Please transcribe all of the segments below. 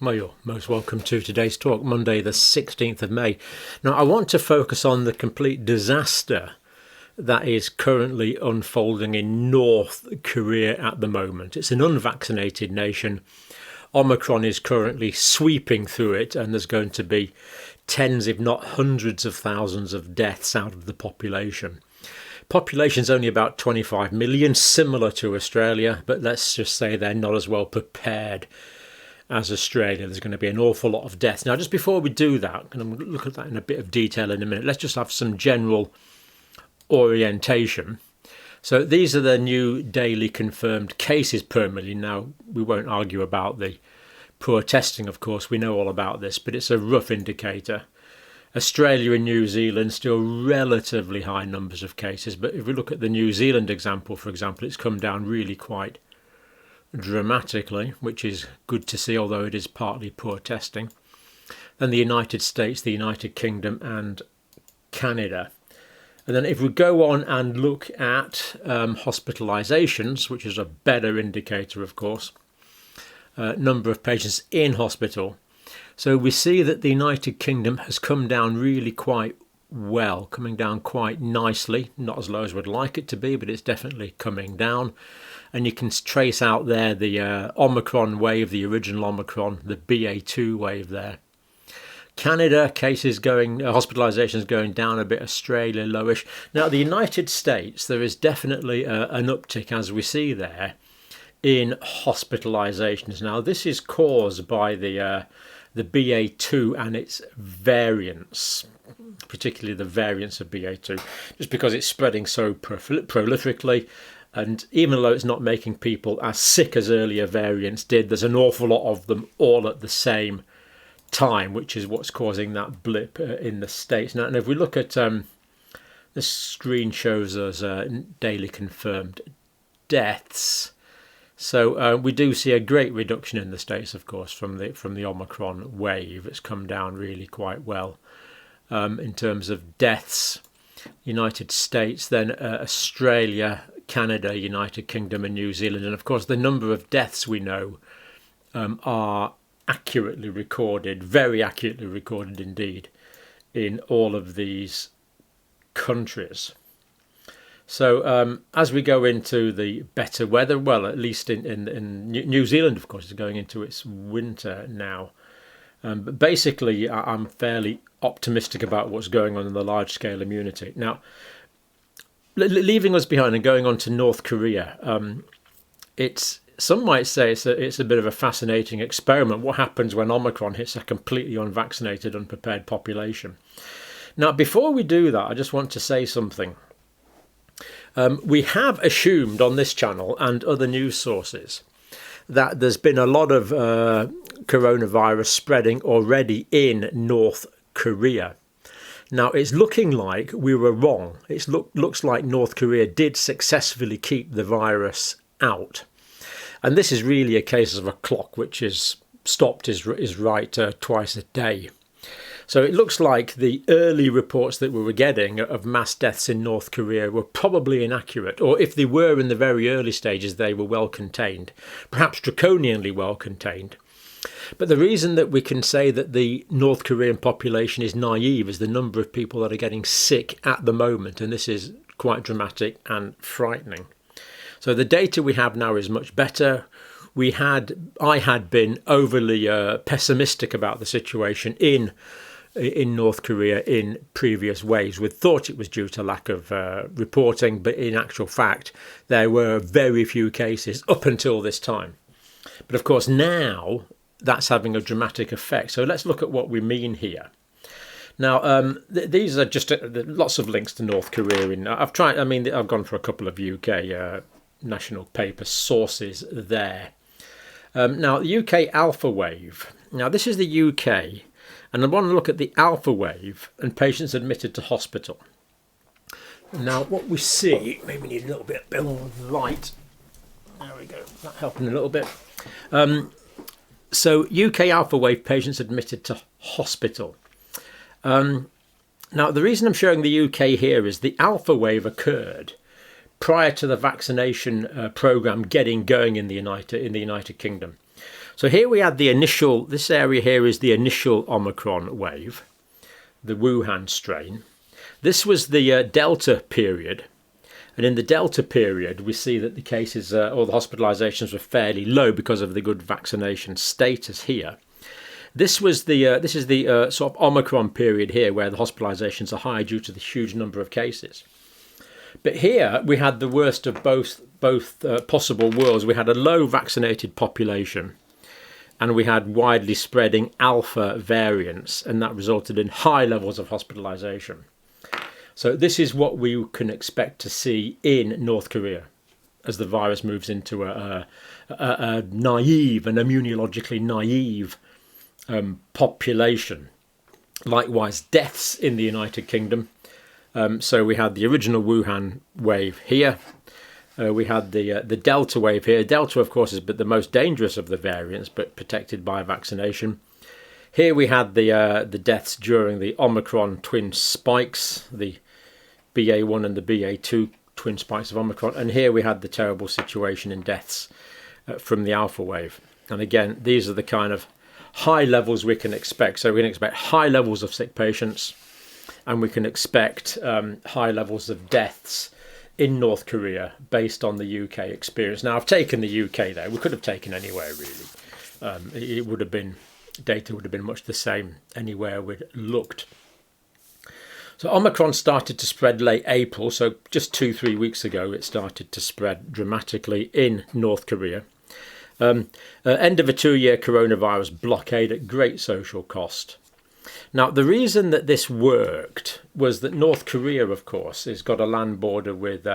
Well, you're most welcome to today's talk, Monday the 16th of May. Now, I want to focus on the complete disaster that is currently unfolding in North Korea at the moment. It's an unvaccinated nation. Omicron is currently sweeping through it, and there's going to be tens, if not hundreds of thousands of deaths out of the population. Population's only about 25 million, similar to Australia, but let's just say they're not as well prepared as Australia. There's going to be an awful lot of deaths. Now, just before we do that, and I'm going to look at that in a bit of detail in a minute, let's just have some general orientation. So these are the new daily confirmed cases per million. Now, we won't argue about the poor testing, of course, we know all about this, but it's a rough indicator. Australia and New Zealand still relatively high numbers of cases, but if we look at the New Zealand example, for example, it's come down really quite dramatically, which is good to see, although it is partly poor testing. Then the United States, the United Kingdom and Canada. And then if we go on and look at hospitalizations, which is a better indicator, of course, number of patients in hospital. So we see that the United Kingdom has come down really quite well, coming down quite nicely, not as low as we'd like it to be, but it's definitely coming down. And you can trace out there the Omicron wave, the original Omicron, the BA2 wave there. Canada, cases going, hospitalizations going down a bit, Australia lowish. Now, the United States, there is definitely an uptick, as we see there, in hospitalizations. Now, this is caused by the BA2 and its variants, particularly the variants of BA2, just because it's spreading so prolifically. And even though it's not making people as sick as earlier variants did, there's an awful lot of them all at the same time, which is what's causing that blip in the States. Now, and if we look at this screen shows us daily confirmed deaths. So we do see a great reduction in the States, of course, from the Omicron wave. It's come down really quite well in terms of deaths. United States, then Australia, Canada, United Kingdom and New Zealand. And of course, the number of deaths we know are accurately recorded, very accurately recorded indeed, in all of these countries. So as we go into the better weather, well, at least in New Zealand, of course, is going into its winter now. But basically, I'm fairly optimistic about what's going on in the large-scale immunity. Now, leaving us behind and going on to North Korea, some might say it's a bit of a fascinating experiment. What happens when Omicron hits a completely unvaccinated, unprepared population? Now, before we do that, I just want to say something. We have assumed on this channel and other news sources that there's been a lot of coronavirus spreading already in North Korea. Now, it's looking like we were wrong. It looks like North Korea did successfully keep the virus out. And this is really a case of a clock which is stopped is right twice a day. So it looks like the early reports that we were getting of mass deaths in North Korea were probably inaccurate, or if they were in the very early stages, they were well contained, perhaps draconianly well contained. But the reason that we can say that the North Korean population is naive is the number of people that are getting sick at the moment, and this is quite dramatic and frightening. So the data we have now is much better. I had been overly pessimistic about the situation in North Korea in previous waves. We thought it was due to lack of reporting, but in actual fact, there were very few cases up until this time. But of course, now that's having a dramatic effect. So let's look at what we mean here. Now, these are just lots of links to North Korea. I've gone for a couple of UK national paper sources there. Now, the UK alpha wave. Now, this is the UK. And I want to look at the alpha wave and patients admitted to hospital. Now, what we see, maybe we need a little bit of light. There we go, that helping a little bit. So, UK alpha wave patients admitted to hospital. Now, the reason I'm showing the UK here is the alpha wave occurred prior to the vaccination programme getting going in the United Kingdom. So here we had the initial, this area here is the initial Omicron wave, the Wuhan strain. This was the Delta period. And in the Delta period, we see that the cases or the hospitalizations were fairly low because of the good vaccination status here. This is the sort of Omicron period here, where the hospitalizations are high due to the huge number of cases. But here we had the worst of both possible worlds. We had a low vaccinated population, and we had widely spreading alpha variants, and that resulted in high levels of hospitalization. So this is what we can expect to see in North Korea as the virus moves into a naive and immunologically naive population. Likewise, deaths in the United Kingdom. So we had the original Wuhan wave here. We had the Delta wave here. Delta, of course, is the most dangerous of the variants, but protected by vaccination. Here we had the deaths during the Omicron twin spikes, the BA1 and the BA2 twin spikes of Omicron. And here we had the terrible situation in deaths from the alpha wave. And again, these are the kind of high levels we can expect. So we can expect high levels of sick patients, and we can expect high levels of deaths in North Korea based on the UK experience. Now, I've taken the UK there. We could have taken anywhere, really. It would have been, data would have been much the same anywhere we'd looked. So Omicron started to spread late April, so just 2-3 weeks ago it started to spread dramatically in North Korea. End of a 2-year coronavirus blockade at great social cost. Now, the reason that this worked was that North Korea, of course, has got a land border with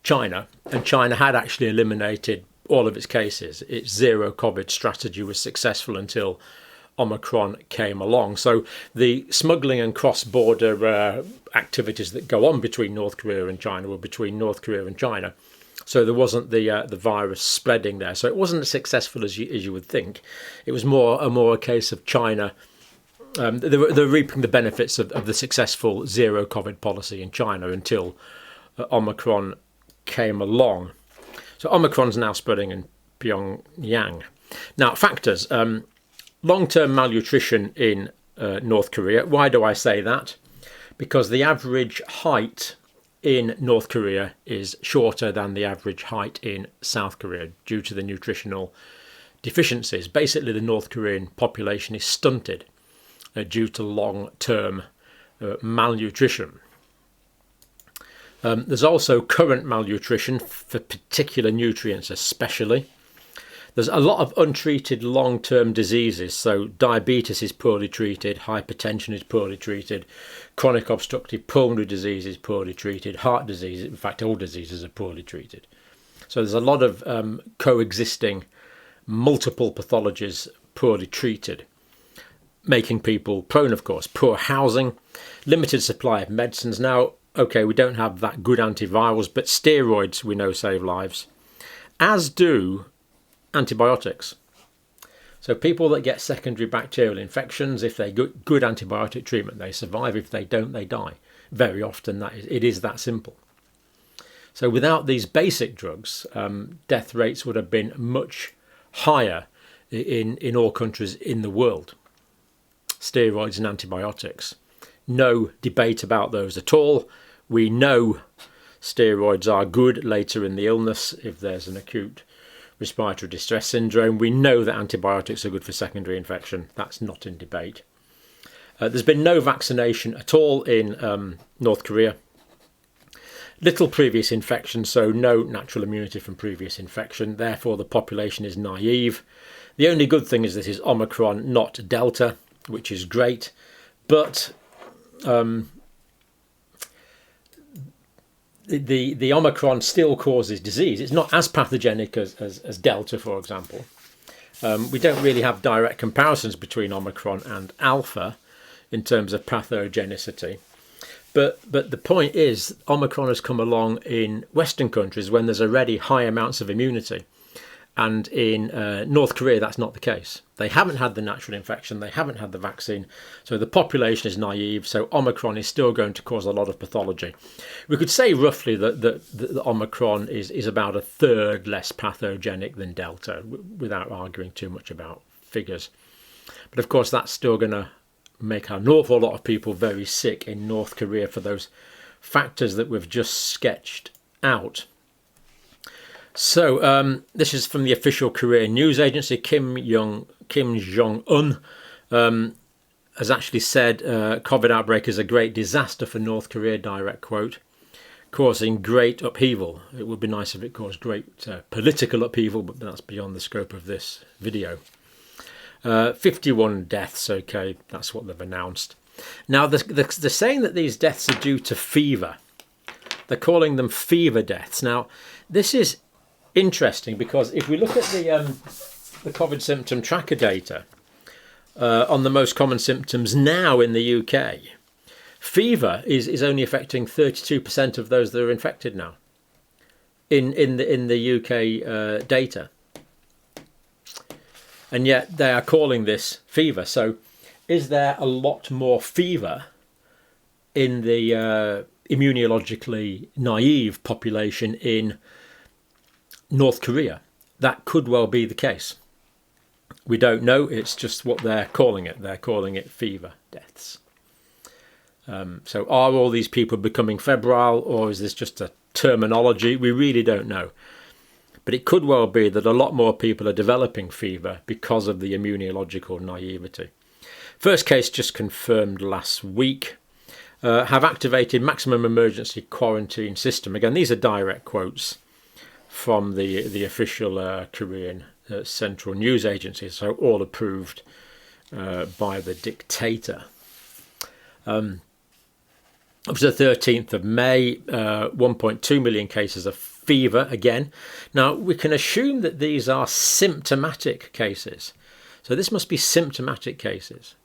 China, and China had actually eliminated all of its cases. Its zero COVID strategy was successful until Omicron came along. So the smuggling and cross-border activities that go on between North Korea and China were between North Korea and China. So there wasn't the virus spreading there. So it wasn't as successful as you would think. It was more a case of China. They're reaping the benefits of the successful zero COVID policy in China until Omicron came along. So Omicron's now spreading in Pyongyang. Now, factors. Long-term malnutrition in North Korea. Why do I say that? Because the average height in North Korea is shorter than the average height in South Korea due to the nutritional deficiencies. Basically, the North Korean population is stunted due to long-term malnutrition. There's also current malnutrition for particular nutrients especially. There's a lot of untreated long-term diseases. So diabetes is poorly treated, hypertension is poorly treated, chronic obstructive pulmonary disease is poorly treated, heart disease, in fact all diseases are poorly treated. So there's a lot of coexisting multiple pathologies poorly treated, making people prone, of course. Poor housing, limited supply of medicines. Now, okay, we don't have that good antivirals, but steroids we know save lives, as do antibiotics. So people that get secondary bacterial infections, if they get good antibiotic treatment, they survive. If they don't, they die. Very often it is that simple. So without these basic drugs, death rates would have been much higher in all countries in the world. Steroids and antibiotics. No debate about those at all. We know steroids are good later in the illness if there's an acute respiratory distress syndrome. We know that antibiotics are good for secondary infection. That's not in debate. There's been no vaccination at all in North Korea. Little previous infection, so no natural immunity from previous infection. Therefore, the population is naive. The only good thing is this is Omicron, not Delta, which is great. But the Omicron still causes disease. It's not as pathogenic as Delta, for example. We don't really have direct comparisons between Omicron and Alpha in terms of pathogenicity. But the point is, Omicron has come along in Western countries when there's already high amounts of immunity. And in North Korea, that's not the case. They haven't had the natural infection. They haven't had the vaccine. So the population is naive. So Omicron is still going to cause a lot of pathology. We could say roughly that Omicron is about a third less pathogenic than Delta, without arguing too much about figures. But of course, that's still going to make an awful lot of people very sick in North Korea for those factors that we've just sketched out. So this is from the official Korean news agency. Kim Jong Un has actually said COVID outbreak is a great disaster for North Korea, direct quote, causing great upheaval. It would be nice if it caused great political upheaval, but that's beyond the scope of this video. 51 deaths, okay, that's what they've announced. Now, they're saying that these deaths are due to fever. They're calling them fever deaths. Now, this is interesting because if we look at the COVID symptom tracker data on the most common symptoms now in the UK, fever is only affecting 32% of those that are infected now in the UK data. And yet they are calling this fever. So is there a lot more fever in the immunologically naive population in North Korea? That could well be the case. We don't know. It's just what they're calling it. They're calling it fever deaths. So are all these people becoming febrile, or is this just a terminology? We really don't know. But it could well be that a lot more people are developing fever because of the immunological naivety. First case just confirmed last week. Have activated maximum emergency quarantine system. Again, these are direct quotes from the official Korean central news agency, so all approved by the dictator. Up to the 13th of May, 1.2 million cases of fever again. Now, we can assume that these are symptomatic cases. So this must be symptomatic cases.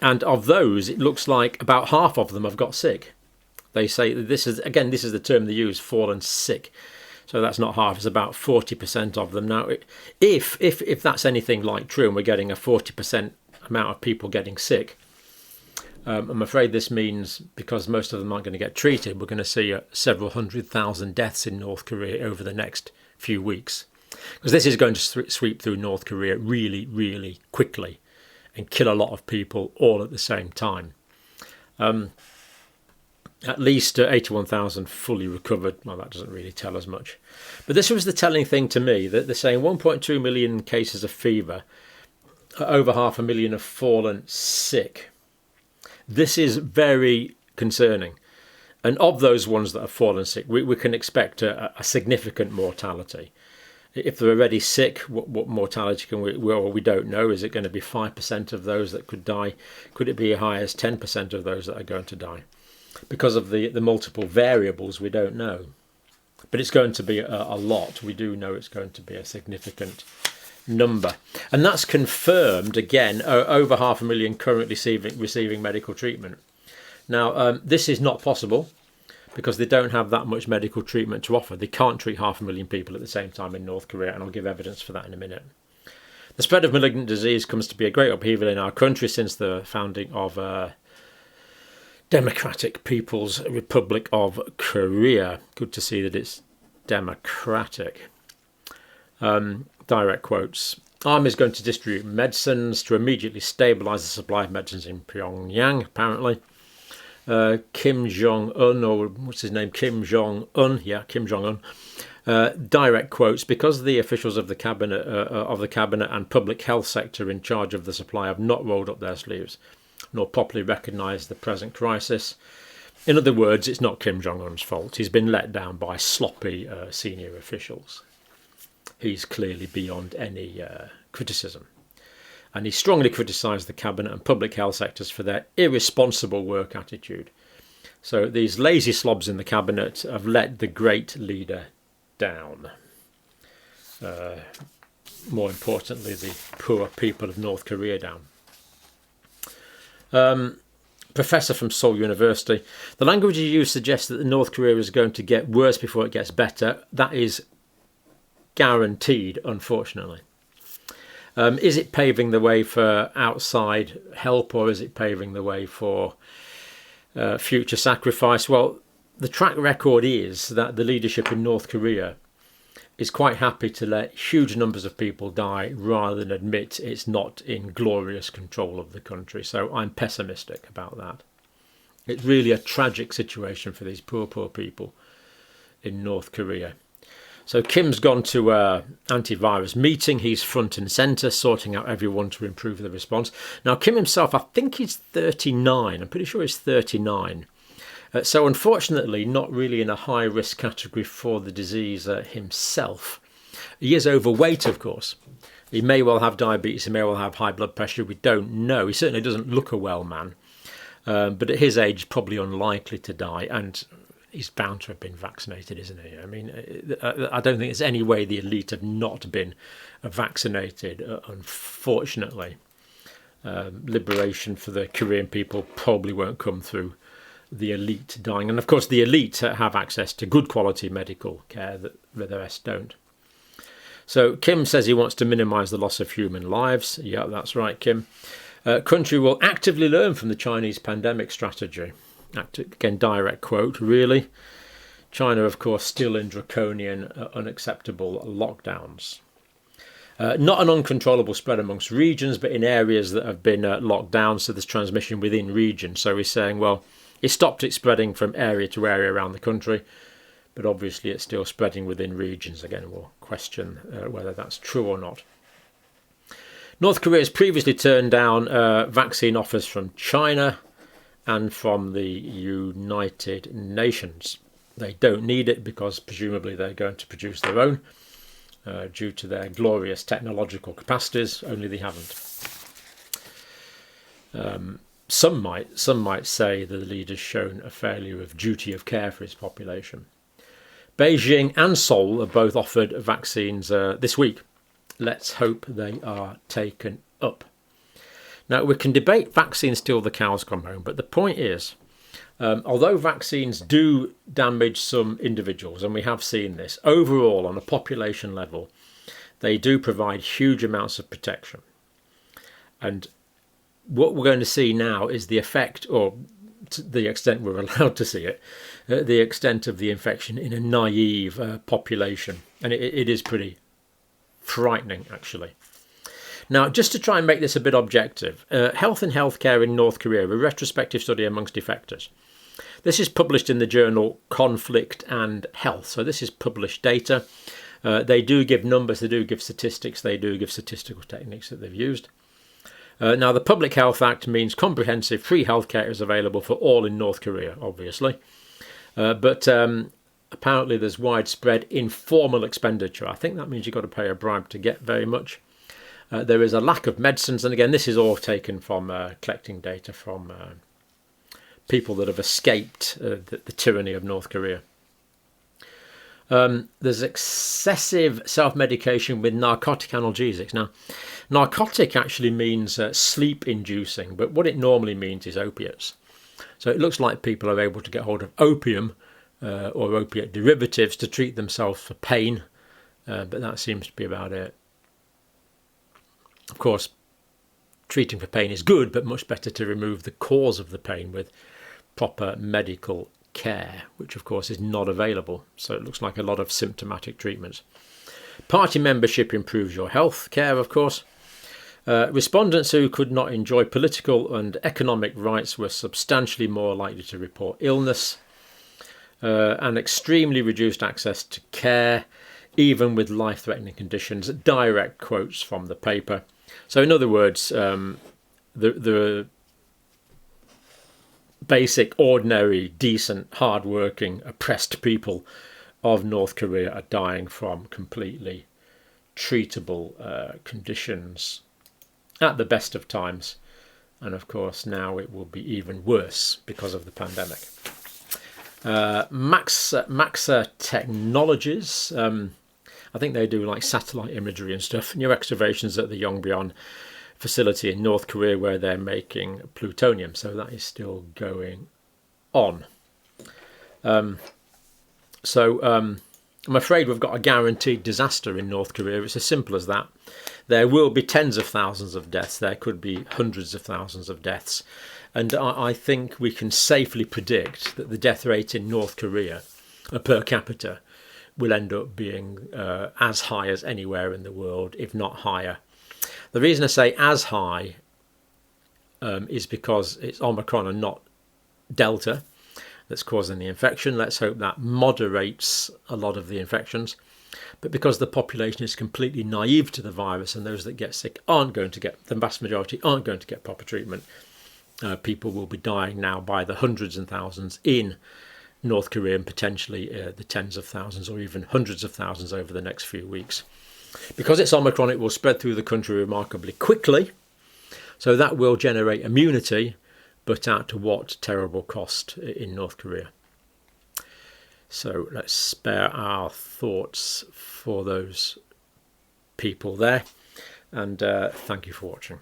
And of those, it looks like about half of them have got sick. They say that this is the term they use, fallen sick. So that's not half, it's about 40% of them. Now, if that's anything like true, and we're getting a 40% amount of people getting sick, I'm afraid this means, because most of them aren't going to get treated, we're going to see several 100,000 deaths in North Korea over the next few weeks. Because this is going to sweep through North Korea really, really quickly and kill a lot of people all at the same time. At least 81,000 fully recovered. Well, that doesn't really tell us much. But this was the telling thing to me, that they're saying 1.2 million cases of fever, over 500,000 have fallen sick. This is very concerning. And of those ones that have fallen sick, we can expect a significant mortality. If they're already sick, what mortality can we don't know. Is it going to be 5% of those that could die? Could it be as high as 10% of those that are going to die? Because of the multiple variables, we don't know. But it's going to be a lot. We do know it's going to be a significant number. And that's confirmed, again, over 500,000 currently receiving medical treatment. Now, this is not possible because they don't have that much medical treatment to offer. They can't treat 500,000 people at the same time in North Korea, and I'll give evidence for that in a minute. The spread of malignant disease comes to be a great upheaval in our country since the founding of Democratic People's Republic of Korea. Good to see that it's democratic. Direct quotes. Army is going to distribute medicines to immediately stabilise the supply of medicines in Pyongyang, apparently. Kim Jong Un, or what's his name? Kim Jong Un. Yeah, Kim Jong Un. Direct quotes. Because the officials of the cabinet and public health sector in charge of the supply have not rolled up their sleeves, nor properly recognised the present crisis. In other words, it's not Kim Jong Un's fault. He's been let down by sloppy senior officials. He's clearly beyond any criticism. And he strongly criticised the cabinet and public health sectors for their irresponsible work attitude. So these lazy slobs in the cabinet have let the great leader down. More importantly, the poor people of North Korea down. Professor from Seoul University. The language you use suggests that North Korea is going to get worse before it gets better. That is guaranteed, unfortunately. Is it paving the way for outside help, or is it paving the way for future sacrifice? Well, the track record is that the leadership in North Korea is quite happy to let huge numbers of people die rather than admit it's not in glorious control of the country. So I'm pessimistic about that. It's really a tragic situation for these poor people in North Korea. So Kim's gone to an antivirus meeting. He's front and centre, sorting out everyone to improve the response. Now, Kim himself, I think he's 39. I'm pretty sure he's 39. So unfortunately, not really in a high-risk category for the disease himself. He is overweight, of course. He may well have diabetes. He may well have high blood pressure. We don't know. He certainly doesn't look a well man. But at his age, probably unlikely to die. And he's bound to have been vaccinated, isn't he? I mean, I don't think there's any way the elite have not been vaccinated, unfortunately. Liberation for the Korean people probably won't come through the elite dying. And of course, the elite have access to good quality medical care that the rest don't. So Kim says he wants to minimise the loss of human lives. Yeah, that's right, Kim. Country will actively learn from the Chinese pandemic strategy. Again, direct quote, really. China, of course, still in draconian, unacceptable lockdowns. Not an uncontrollable spread amongst regions, but in areas that have been locked down, so there's transmission within regions. So he's saying, well, he stopped it spreading from area to area around the country, but obviously it's still spreading within regions. Again, we'll question whether that's true or not. North Korea has previously turned down vaccine offers from China and from the United Nations. They don't need it because presumably they're going to produce their own due to their glorious technological capacities, only they haven't. Some might say that the leader's shown a failure of duty of care for his population. Beijing and Seoul have both offered vaccines this week. Let's hope they are taken up. Now, we can debate vaccines till the cows come home, but the point is, although vaccines do damage some individuals, and we have seen this, overall on a population level, they do provide huge amounts of protection. And what we're going to see now is the effect, or to the extent we're allowed to see it, the extent of the infection in a naive population. And it is pretty frightening, actually. Now, just to try and make this a bit objective, Health and Healthcare in North Korea, a retrospective study amongst defectors. This is published in the journal Conflict and Health. So this is published data. They do give numbers, they do give statistics, they do give statistical techniques that they've used. Now, the Public Health Act means comprehensive free healthcare is available for all in North Korea, obviously. But apparently there's widespread informal expenditure. I think that means you've got to pay a bribe to get very much. There is a lack of medicines. And again, this is all taken from collecting data from people that have escaped the tyranny of North Korea. There's excessive self-medication with narcotic analgesics. Now, narcotic actually means sleep-inducing, but what it normally means is opiates. So it looks like people are able to get hold of opium or opiate derivatives to treat themselves for pain, but that seems to be about it. Of course, treating for pain is good, but much better to remove the cause of the pain with proper medical care, which of course is not available. So it looks like a lot of symptomatic treatments. Party membership improves your health care, of course. Respondents who could not enjoy political and economic rights were substantially more likely to report illness and extremely reduced access to care, even with life-threatening conditions. Direct quotes from the paper. So in other words, the basic, ordinary, decent, hard-working, oppressed people of North Korea are dying from completely treatable conditions at the best of times. And of course, now it will be even worse because of the pandemic. Maxa Technologies, I think they do like satellite imagery and stuff. New excavations at the Yongbyon facility in North Korea where they're making plutonium. So that is still going on. I'm afraid we've got a guaranteed disaster in North Korea. It's as simple as that. There will be tens of thousands of deaths. There could be hundreds of thousands of deaths. And I think we can safely predict that the death rate in North Korea per capita will end up being as high as anywhere in the world, if not higher. The reason I say as high is because it's Omicron and not Delta that's causing the infection. Let's hope that moderates a lot of the infections. But because the population is completely naive to the virus, and those that get sick aren't going to get, the vast majority aren't going to get proper treatment, people will be dying now by the hundreds and thousands in North Korea, and potentially the tens of thousands or even hundreds of thousands over the next few weeks. Because it's Omicron, it will spread through the country remarkably quickly. So that will generate immunity, but at what terrible cost in North Korea. So let's spare our thoughts for those people there. And thank you for watching.